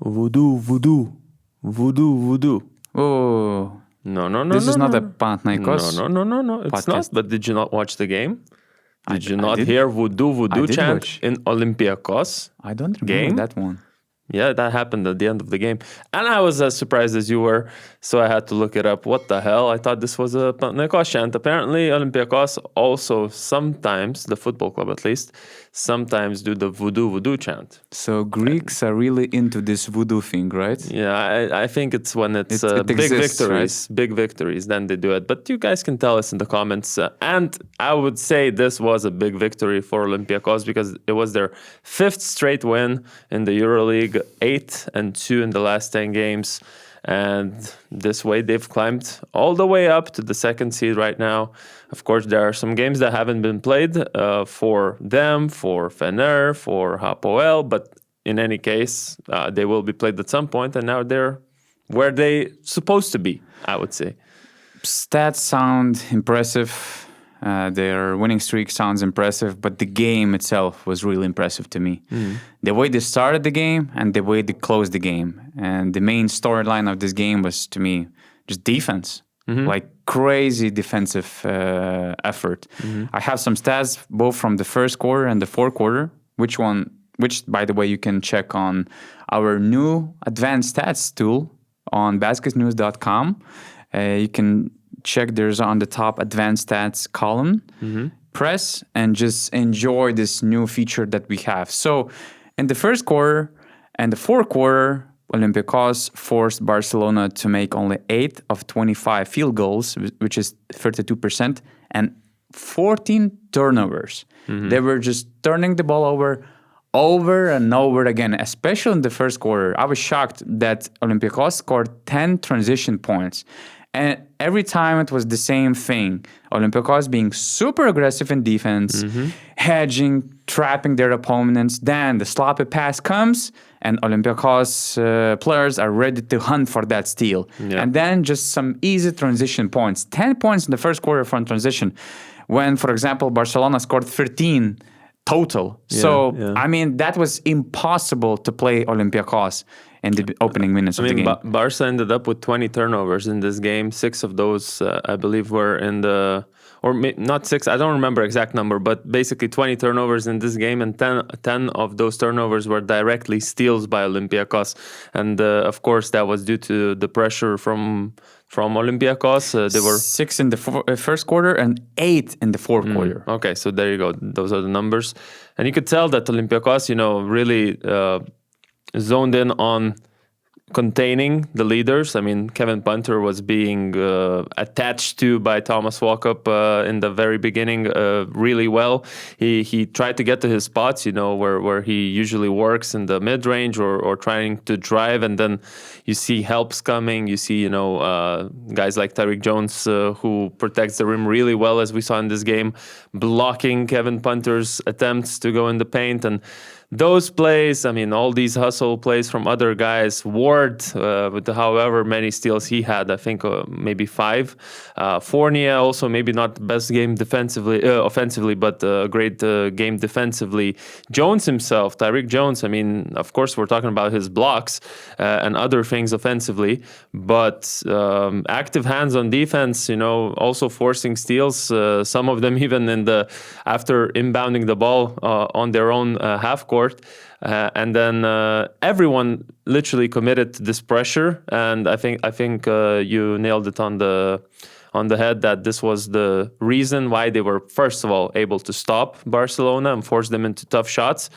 Voodoo. Oh, No. this is not a No. Panathinaikos. No. It's not. podcast. But did you not watch the game? Did you I not did. hear voodoo I did chant watch. in Olympiacos? I don't remember Game? that one. Yeah, that happened at the end of the game. And I was as surprised as you were, so I had to look it up. What the hell? I thought this was a Panathinaikos chant. Apparently, Olympiacos also sometimes, the football club at least, sometimes do the voodoo chant. So Greeks are really into this voodoo thing, right? Yeah, I think it's when it's It big exists, victories, then they do it. But you guys can tell us in the comments. And I would say this was a big victory for Olympiacos because it was their 5th straight win in the EuroLeague, 8-2 in the last 10 games. And this way they've climbed all the way up to the 2nd seed right now. Of course, there are some games that haven't been played for them, for Fener, for Hapoel, but in any case, they will be played at some point, and now they're where they supposed to be, I would say. Stats sound impressive. Their winning streak sounds impressive, but the game itself was really impressive to me. The way they started the game and the way they closed the game. And the main storyline of this game was, to me, just defense. Like crazy defensive effort. I have some stats both from the first quarter and the fourth quarter, which, by the way, you can check on our new advanced stats tool on BasketNews.com. You can check there's on the top advanced stats column. Press and just enjoy this new feature that we have. So in the first quarter and the fourth quarter, Olympiacos forced Barcelona to make only 8 of 25 field goals, which is 32%, and 14 turnovers. They were just turning the ball over and over again, especially in the first quarter. I was shocked that Olympiacos scored 10 transition points. And every time it was the same thing. Olympiacos being super aggressive in defense, hedging, trapping their opponents. Then the sloppy pass comes and Olympiacos players are ready to hunt for that steal. Yeah. And then just some easy transition points. 10 points in the first quarter from transition. When, for example, Barcelona scored 13 total. I mean, that was impossible to play Olympiacos in the opening minutes of the game. Barca ended up with 20 turnovers in this game. 6 of those, I believe, were in the... Or not 6, I don't remember exact number, but basically 20 turnovers in this game, and 10 of those turnovers were directly steals by Olympiacos. And of course, that was due to the pressure from Olympiacos. They were 6 in the first quarter and 8 in the fourth quarter. Okay, so there you go. Those are the numbers. And you could tell that Olympiacos, really zoned in on containing the leaders. I mean, Kevin Punter was being attached to by Thomas Walkup in the very beginning really well. He tried to get to his spots, where he usually works in the mid-range or trying to drive, and then you see helps coming. You see, guys like Tyreek Jones who protects the rim really well, as we saw in this game, blocking Kevin Punter's attempts to go in the paint. And those plays, all these hustle plays from other guys, Ward, with however many steals he had, I think maybe 5. Fournier also maybe not the best game offensively, but a great game defensively. Jones himself, Tyreek Jones, of course we're talking about his blocks and other things offensively, but active hands on defense, also forcing steals, some of them even after inbounding the ball on their own half court. And then everyone literally committed to this pressure, and I think you nailed it on the head that this was the reason why they were, first of all, able to stop Barcelona and force them into tough shots.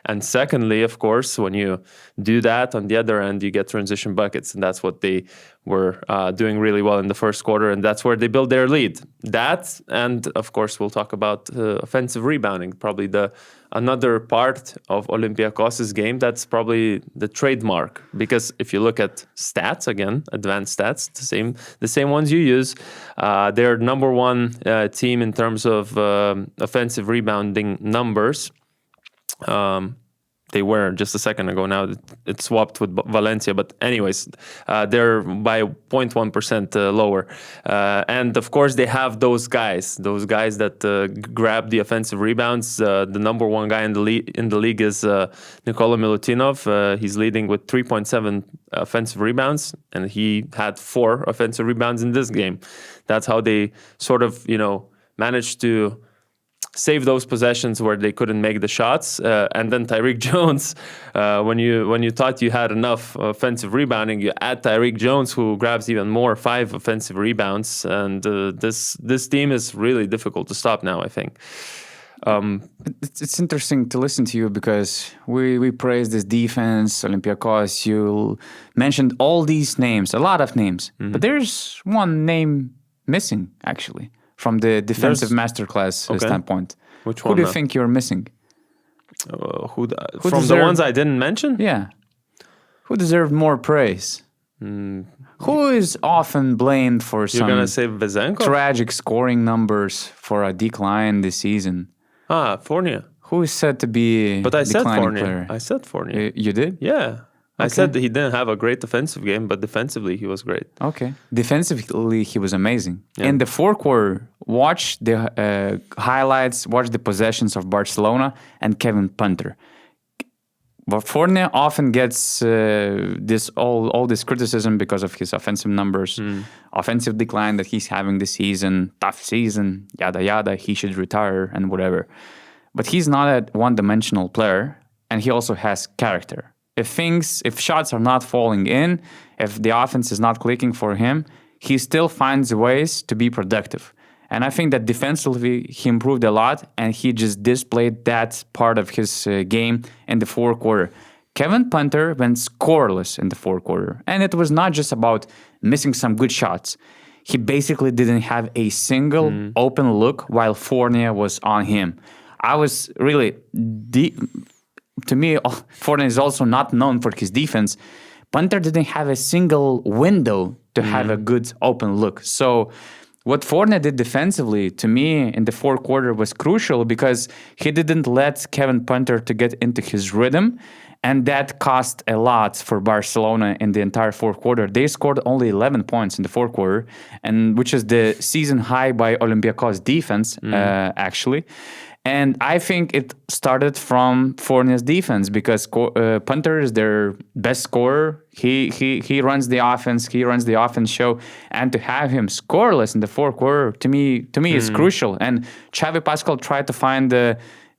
And secondly, of course, when you do that, on the other end, you get transition buckets. And that's what they were doing really well in the first quarter. And that's where they built their lead. That, and of course, we'll talk about offensive rebounding, probably another part of Olympiacos' game that's probably the trademark. Because if you look at stats, again, advanced stats, the same ones you use, they're number one team in terms of offensive rebounding numbers. they were just a second ago. Now it swapped with Valencia. But anyways, they're by 0.1% lower. And of course, they have those guys that grab the offensive rebounds. The number one guy in the league is Nikola Milutinov. He's leading with 3.7 offensive rebounds, and he had 4 offensive rebounds in this game. That's how they sort of, managed to save those possessions where they couldn't make the shots. And then Tyreek Jones, when you thought you had enough offensive rebounding, you add Tyreek Jones, who grabs even more, 5 offensive rebounds. And this team is really difficult to stop now, I think. It's interesting to listen to you because we praise this defense, Olympiacos. You mentioned all these names, a lot of names, but there's one name missing, actually, from the defensive masterclass standpoint. Which one? Who do you think you're missing? From the ones I didn't mention? Yeah. Who deserved more praise? Who is often blamed for some gonna say Vezenkov? Tragic scoring numbers for a decline this season? Fournier. Who is said to be But I said Fournier. Player? I said Fournier. You did? Yeah. I said that he didn't have a great defensive game, but defensively he was great. Okay. Defensively, he was amazing. Yeah. In the fourth quarter, watch the highlights, watch the possessions of Barcelona and Kevin Punter. But Fournier often gets all this criticism because of his offensive numbers, offensive decline that he's having this season, tough season, yada yada, he should retire and whatever. But he's not a one-dimensional player, and he also has character. If shots are not falling in, if the offense is not clicking for him, he still finds ways to be productive. And I think that defensively, he improved a lot, and he just displayed that part of his game in the fourth quarter. Kevin Punter went scoreless in the fourth quarter, and it was not just about missing some good shots. He basically didn't have a single open look while Fournier was on him. I was really... To me, Fournier is also not known for his defense. Punter didn't have a single window to have a good open look. So what Fournier did defensively, to me, in the fourth quarter was crucial because he didn't let Kevin Punter to get into his rhythm, and that cost a lot for Barcelona in the entire fourth quarter. They scored only 11 points in the fourth quarter, and which is the season high by Olympiacos defense, actually. And I think it started from Fournier's defense because Punter is their best scorer. He runs the offense. He runs the offense show. And to have him scoreless in the fourth quarter, to me is crucial. And Xavi Pascual tried to find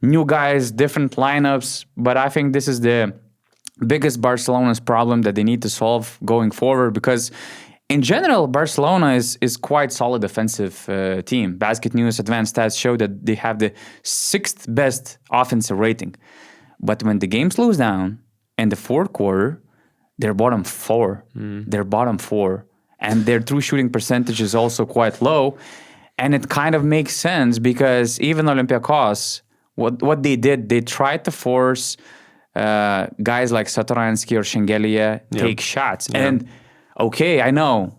new guys, different lineups. But I think this is the biggest Barcelona's problem that they need to solve going forward because in general, Barcelona is quite solid defensive team. BasketNews advanced stats show that they have the 6th best offensive rating. But when the game slows down in the fourth quarter, they're bottom 4. They're bottom 4. And their true shooting percentage is also quite low. And it kind of makes sense because even Olympiacos, what they did, they tried to force guys like Satoransky or Shengelia take shots. Yeah. And okay, I know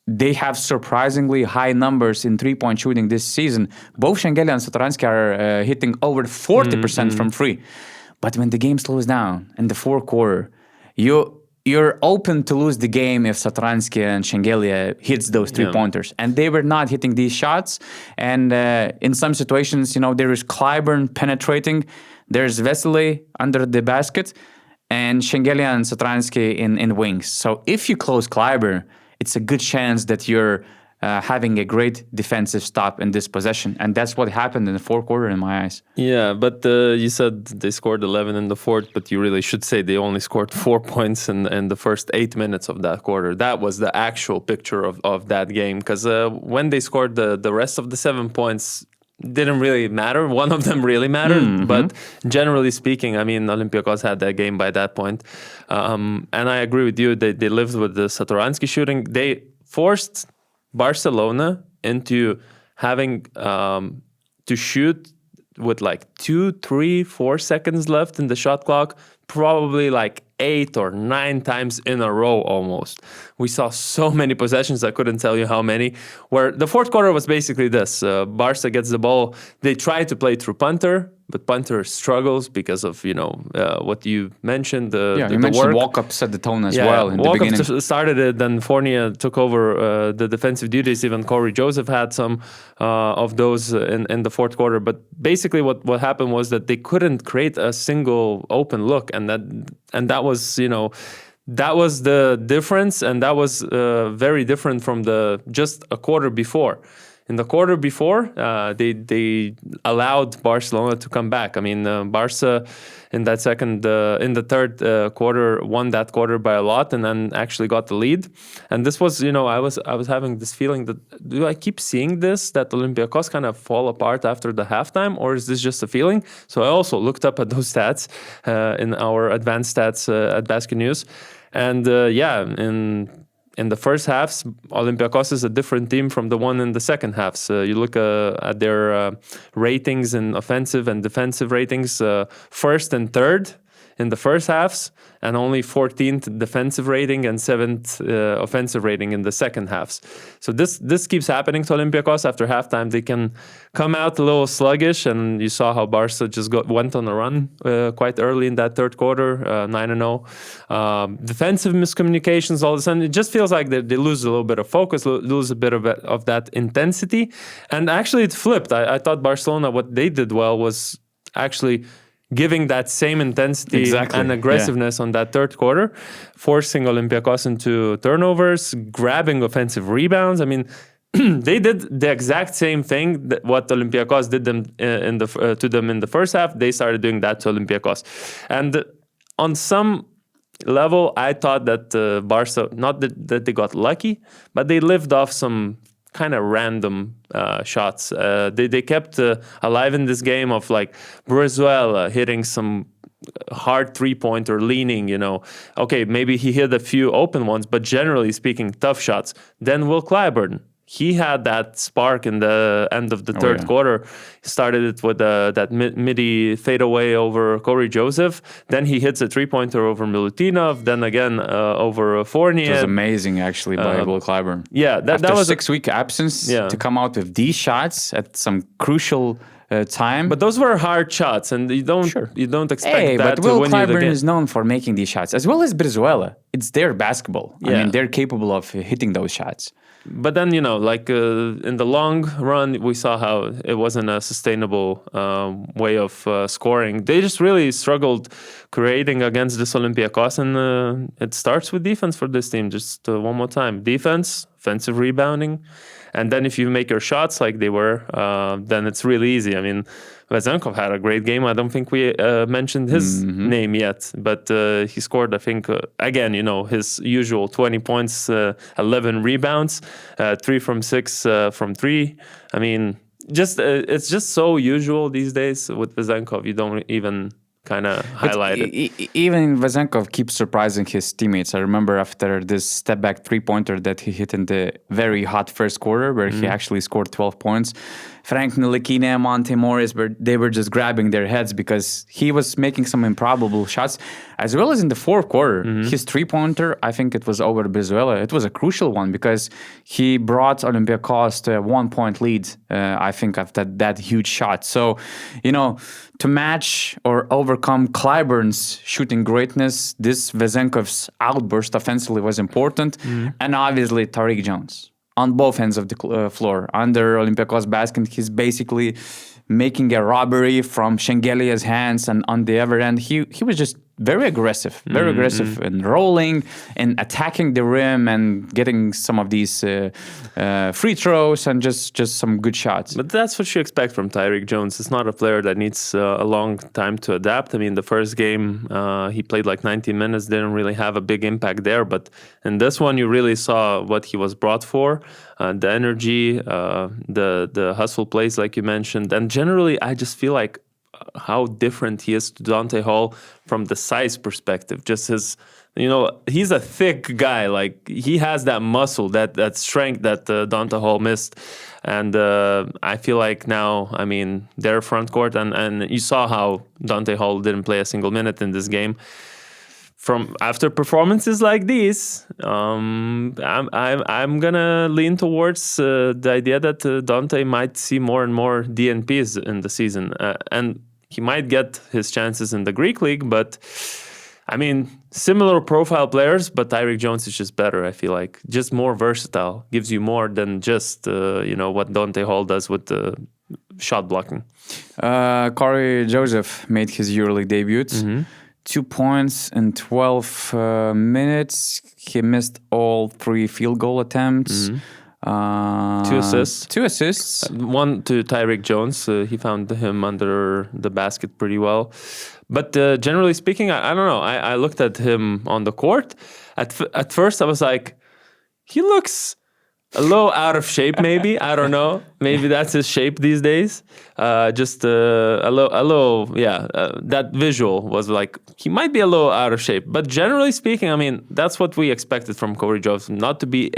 they have surprisingly high numbers in three-point shooting this season. Both Shengelia and Satoransky are hitting over 40% from free. But when the game slows down in the fourth quarter, you're open to lose the game if Satoransky and Shengelia hits those three-pointers. And they were not hitting these shots. And in some situations, there is Clyburn penetrating. There's Vesely under the basket. And Shengelia and Satoransky in wings. So if you close Clyburn, it's a good chance that you're having a great defensive stop in this possession. And that's what happened in the fourth quarter in my eyes. Yeah, but you said they scored 11 in the fourth, but you really should say they only scored 4 points in the first 8 minutes of that quarter. That was the actual picture of that game. Because when they scored the rest of the 7 points, didn't really matter. One of them really mattered, but generally speaking, I mean, Olympiacos had that game by that point. And I agree with you. They lived with the Satoransky shooting. They forced Barcelona into having to shoot with like 2, 3, 4 seconds left in the shot clock, probably like 8 or 9 times in a row almost. We saw so many possessions, I couldn't tell you how many, where the fourth quarter was basically this. Barca gets the ball. They try to play through Punter. but Punter struggles because of what you mentioned. You the mentioned work. Walkup set the tone as well in the Walkup beginning. started it, then Fournier took over the defensive duties. Even Corey Joseph had some of those in the fourth quarter. But basically, what happened was that they couldn't create a single open look, and that was that was the difference, and that was very different from just a quarter before. In the quarter before, they allowed Barcelona to come back. I mean, Barca in the third quarter won that quarter by a lot, and then actually got the lead. And this was, I was having this feeling that, do I keep seeing this, that Olympiacos kind of fall apart after the halftime, or is this just a feeling? So I also looked up at those stats in our advanced stats at BasketNews, and in the first halves, Olympiacos is a different team from the one in the second halves. You look at their ratings in offensive and defensive ratings, first and third in the first halves, and only 14th defensive rating and 7th offensive rating in the second halves. So this keeps happening to Olympiacos. After halftime, they can come out a little sluggish, and you saw how Barca just went on a run quite early in that third quarter, 9-0. Defensive miscommunications all of a sudden. It just feels like they lose a little bit of focus, lose a bit of that intensity. And actually it flipped. I thought Barcelona, what they did well was actually giving that same intensity and aggressiveness on that third quarter, forcing Olympiacos into turnovers, grabbing offensive rebounds. I mean, they did the exact same thing that what Olympiacos did to them in the first half. They started doing that to Olympiacos. And on some level, I thought that Barca, not that they got lucky, but they lived off some kind of random shots. They kept alive in this game of like Brizuela hitting some hard three-pointer, leaning, Okay, maybe he hit a few open ones, but generally speaking, tough shots. Then Will Clyburn. He had that spark in the end of the third quarter. He started it with that midi fadeaway over Corey Joseph. Then he hits a three-pointer over Milutinov. Then again over Fournier. It was amazing, actually, by Will Clyburn. Yeah, that was a 6-week absence to come out with these shots at some crucial time. But those were hard shots, and you don't expect that but to Will win you the Clyburn game. is known for making these shots, as well as Brizuela. It's their basketball. I mean, they're capable of hitting those shots. But then, in the long run, we saw how it wasn't a sustainable way of scoring. They just really struggled creating against this Olympiacos, and it starts with defense for this team. Just one more time. Defense, offensive rebounding, and then if you make your shots like they were, then it's really easy. I mean, Vezenkov had a great game. I don't think we mentioned his name yet, but he scored, I think, again, his usual 20 points, 11 rebounds, 3 from 6 from 3. I mean, it's just so usual these days with Vezenkov. You don't even kind of highlight it. Even Vezenkov keeps surprising his teammates. I remember after this step-back three-pointer that he hit in the very hot first quarter, where he actually scored 12 points, Frank Ntilikina, Monte Morris, they were just grabbing their heads because he was making some improbable shots, as well as in the fourth quarter. His three-pointer, I think it was over Brizuela. It was a crucial one because he brought Olympiacos to a 1-point lead, I think, after that huge shot. So, to match or overcome Clyburn's shooting greatness, this Vezenkov's outburst offensively was important. And obviously, Tariq Jones. On both ends of the floor. Under Olympiacos basket, he's basically making a robbery from Shengelia's hands, and on the other end, he was just very aggressive in rolling and attacking the rim and getting some of these free throws and just some good shots. But that's what you expect from Tyreek Jones. It's not a player that needs a long time to adapt. I mean, the first game, he played like 19 minutes, didn't really have a big impact there. But in this one, you really saw what he was brought for, the energy, the hustle plays like you mentioned. And generally, I just feel like how different he is to Dante Hall from the size perspective. Just his, he's a thick guy. Like, he has that muscle, that strength that Dante Hall missed. And I feel like now, I mean, their front court, and you saw how Dante Hall didn't play a single minute in this game. From after performances like these, I'm gonna lean towards the idea that Dante might see more and more DNPs in the season, and he might get his chances in the Greek league, but I mean, similar profile players, but Tyreek Jones is just better, I feel like. Just more versatile, gives you more than just, what Dante Hall does with the shot blocking. Corey Joseph made his EuroLeague debut. 2 points in 12 minutes. He missed all 3 field goal attempts. 2 assists. 2 assists. One to Tyreek Jones. He found him under the basket pretty well. But generally speaking, I don't know. I looked at him on the court. At first, I was like, he looks a little out of shape, maybe. I don't know. Maybe that's his shape these days. Just a little, that visual was like, he might be a little out of shape. But generally speaking, I mean, that's what we expected from Corey Joseph, not to be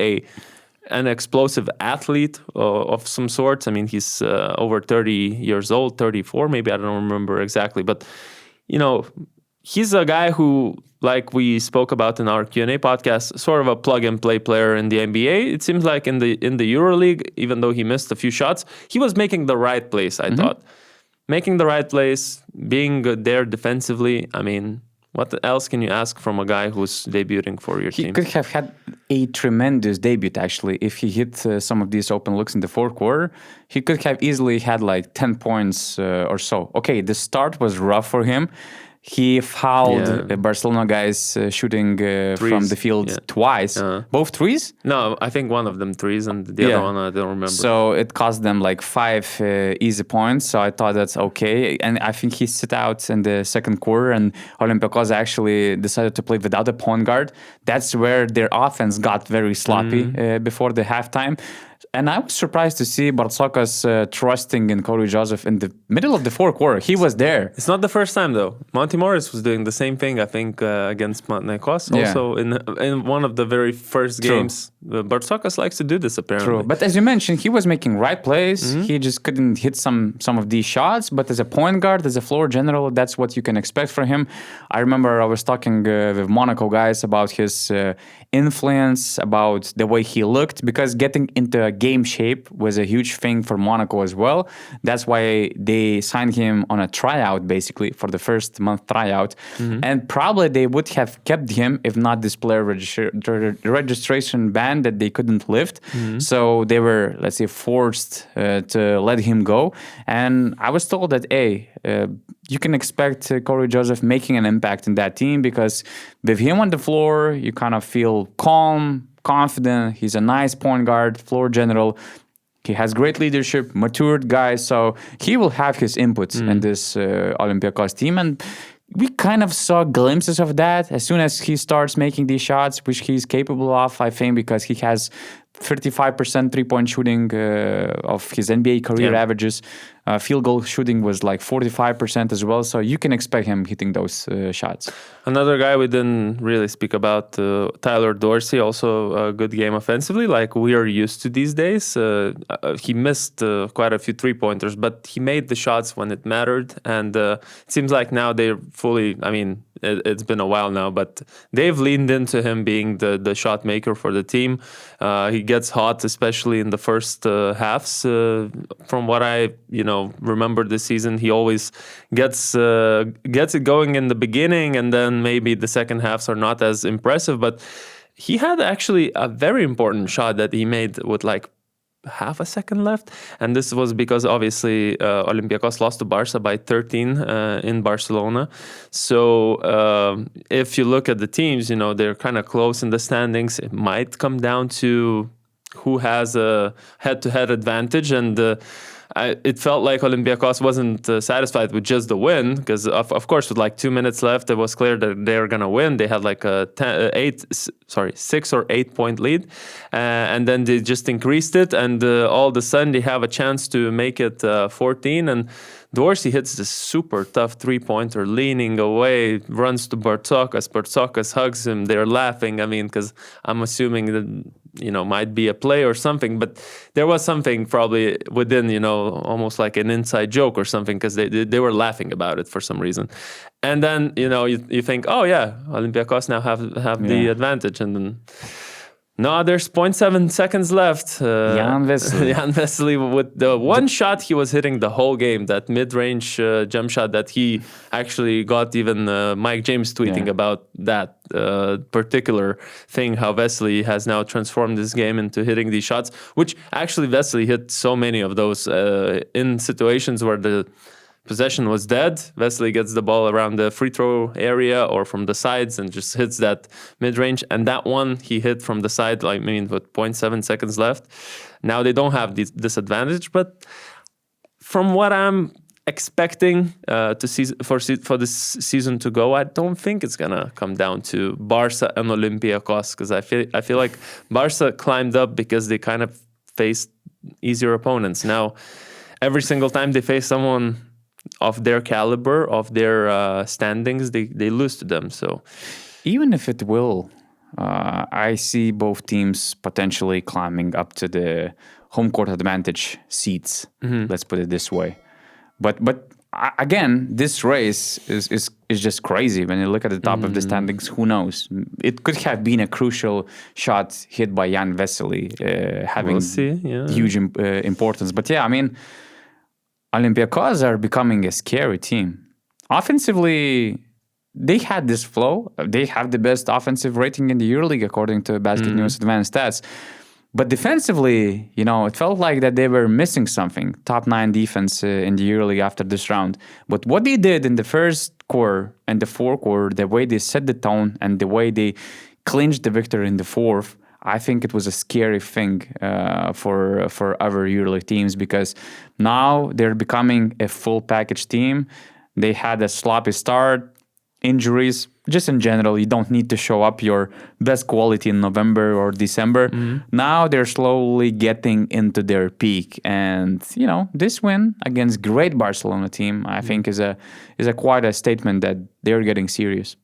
an explosive athlete of some sorts. I mean, he's over 30 years old, 34 maybe, I don't remember exactly. But, he's a guy who, like we spoke about in our Q&A podcast, sort of a plug-and-play player in the NBA. It seems like in the EuroLeague, even though he missed a few shots, he was making the right plays, I thought. Making the right plays, being good there defensively. I mean, what else can you ask from a guy who's debuting for your team? He could have had a tremendous debut, actually. If he hit some of these open looks in the fourth quarter, he could have easily had like 10 points or so. Okay, the start was rough for him. He fouled the Barcelona guys shooting from the field twice. Both threes? No, I think one of them threes and the other one I don't remember. So it cost them like 5 easy points. So I thought that's okay. And I think he sit out in the second quarter and Olympiacos actually decided to play without a point guard. That's where their offense got very sloppy before the halftime. And I was surprised to see Bartzokas trusting in Corey Joseph in the middle of the fourth quarter. He was there. It's not the first time, though. Monty Morris was doing the same thing, I think, against Olympiacos. Also, in one of the very first games. Bartzokas likes to do this, apparently. True. But as you mentioned, he was making right plays. He just couldn't hit some of these shots. But as a point guard, as a floor general, that's what you can expect from him. I remember I was talking with Monaco guys about his influence, about the way he looked, because getting into a game shape was a huge thing for Monaco as well. That's why they signed him on a tryout, basically, for the first month tryout. And probably they would have kept him if not this player registration ban that they couldn't lift. So they were, let's say, forced to let him go. And I was told that, you can expect Corey Joseph making an impact in that team, because with him on the floor, you kind of feel calm, confident. He's a nice point guard, floor general. He has great leadership, matured guy. So he will have his inputs in this Olympiacos team. And we kind of saw glimpses of that as soon as he starts making these shots, which he's capable of, I think, because he has 35% three-point shooting of his NBA career averages. Field goal shooting was like 45% as well. So you can expect him hitting those shots. Another guy we didn't really speak about, Tyler Dorsey, also a good game offensively, like we are used to these days. He missed quite a few three-pointers, but he made the shots when it mattered. And it seems like now they're fully, I mean, it's been a while now, but they've leaned into him being the shot maker for the team. He gets hot, especially in the first halves. From what I, remember this season, he always gets it going in the beginning, and then maybe the second halves are not as impressive. But he had actually a very important shot that he made with like half a second left, and this was because obviously Olympiacos lost to Barca by 13 in Barcelona. So if you look at the teams, they're kind of close in the standings. It might come down to who has a head-to-head advantage, and it felt like Olympiacos wasn't satisfied with just the win, because of course with like 2 minutes left, it was clear that they were gonna win. They had like a 6 or 8 point lead, and then they just increased it, and all of a sudden they have a chance to make it 14. And Dorsey hits this super tough three-pointer, leaning away, runs to Bartzokas. Bartzokas hugs him. They're laughing. I mean, because I'm assuming that, might be a play or something. But there was something probably within, almost like an inside joke or something, because they were laughing about it for some reason. And then, you think, oh, yeah, Olympiacos now have the advantage. And then No, there's 0.7 seconds left. Jan Vesely. Jan Vesely with the one shot he was hitting the whole game, that mid-range jump shot that he actually got even Mike James tweeting about that particular thing, how Vesely has now transformed this game into hitting these shots, which actually Vesely hit so many of those in situations where the possession was dead. Vesely gets the ball around the free throw area or from the sides and just hits that mid-range. And that one he hit from the side, with 0.7 seconds left. Now they don't have this advantage, but from what I'm expecting to see for this season to go, I don't think it's gonna come down to Barca and Olympiacos, because I feel like Barca climbed up because they kind of faced easier opponents. Now, every single time they face someone of their caliber, of their standings, they lose to them. So even if it will, I see both teams potentially climbing up to the home court advantage seats. Let's put it this way. But again, this race is just crazy. When you look at the top of the standings, who knows? It could have been a crucial shot hit by Jan Vesely, having huge importance. But yeah, I mean, Olympiacos are becoming a scary team. Offensively, they had this flow. They have the best offensive rating in the EuroLeague according to BasketNews Advanced Stats. But defensively, it felt like that they were missing something. Top 9 defense in the EuroLeague after this round. But what they did in the first quarter and the fourth quarter, the way they set the tone and the way they clinched the victory in the fourth, I think it was a scary thing for other EuroLeague teams, because now they're becoming a full package team. They had a sloppy start, injuries. Just in general, you don't need to show up your best quality in November or December. Now they're slowly getting into their peak, and this win against great Barcelona team, I think, is quite a statement that they're getting serious.